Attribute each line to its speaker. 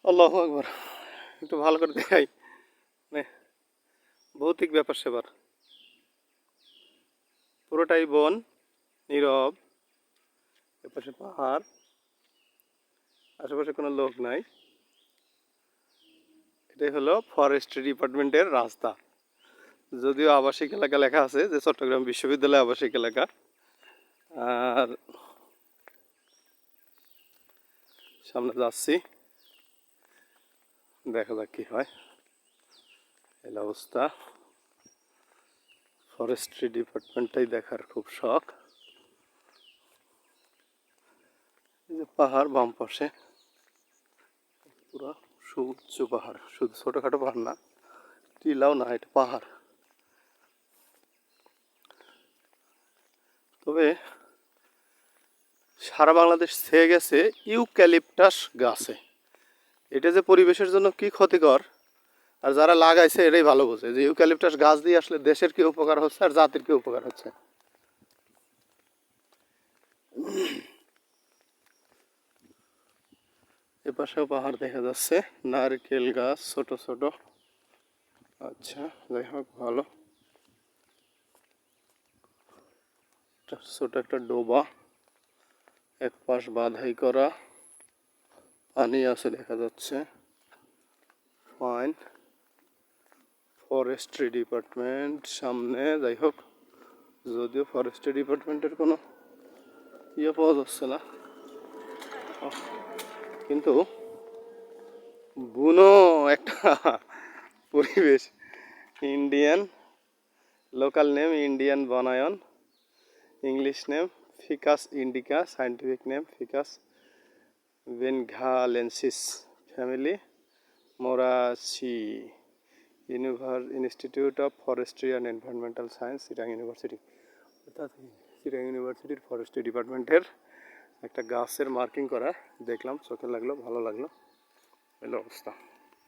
Speaker 1: আল্লাহু আকবার। একটু ভালো করে দেখাই, মানে ভৌতিক ব্যাপার সেবার। পুরোটাই বন, নীরব। এপাশে পাহাড়, আশেপাশে কোনো লোক নাই। এটাই হলো ফরেস্ট্রি ডিপার্টমেন্টের রাস্তা। যদিও আবাসিক এলাকা লেখা আছে যে চট্টগ্রাম বিশ্ববিদ্যালয় আবাসিক এলাকা। আর সামনে যাচ্ছি, দেখা যাক কি হয়। এই অবস্থা, ফরেস্ট্রি ডিপার্টমেন্টটাই দেখার খুব শখ। এই যে পাহাড় বাম পাশে, পুরো সুউচ্চ পাহাড়, শুধু ছোটখাটো পাহাড় না, টিলাও না, এটা পাহাড়। তবে সারা বাংলাদেশ ছেয়ে গেছে ইউক্যালিপটাস গাছে। এটা যে পরিবেশের জন্য কি ক্ষতিকর, আর যারা লাগাইছে এটাই ভালো বোঝে যে ইউক্যালিপটাস গাছ দিয়ে আসলে দেশের কি উপকার হচ্ছে আর জাতির কি উপকার হচ্ছে। এপাশেও পাহাড় দেখা যাচ্ছে, নারকেল গাছ ছোট ছোট। আচ্ছা, যাই হোক ভালো। ছোট একটা ডোবা, এক পাশ বাঁধাই করা, পানি আছে দেখা যাচ্ছে। ফাইন। ফরেস্ট্রি ডিপার্টমেন্ট সামনে, যাই হোক, যদিও ফরেস্ট্রি ডিপার্টমেন্টের কোনো ইয়ে পাওয়া যাচ্ছে না, কিন্তু বুনো একটা পরিবেশ। Indian local name, Indian banyan, English name Ficus indica, scientific name Ficus benghalensis, family Moraceae, Institute of Forestry and Environmental Science, Chittagong University. অর্থাৎ চিটাং ইউনিভার্সিটির ফরেস্ট্রি ডিপার্টমেন্টের একটা গাছের মার্কিং করা দেখলাম, চোখে লাগলো, ভালো লাগলো। এলো অবস্থা।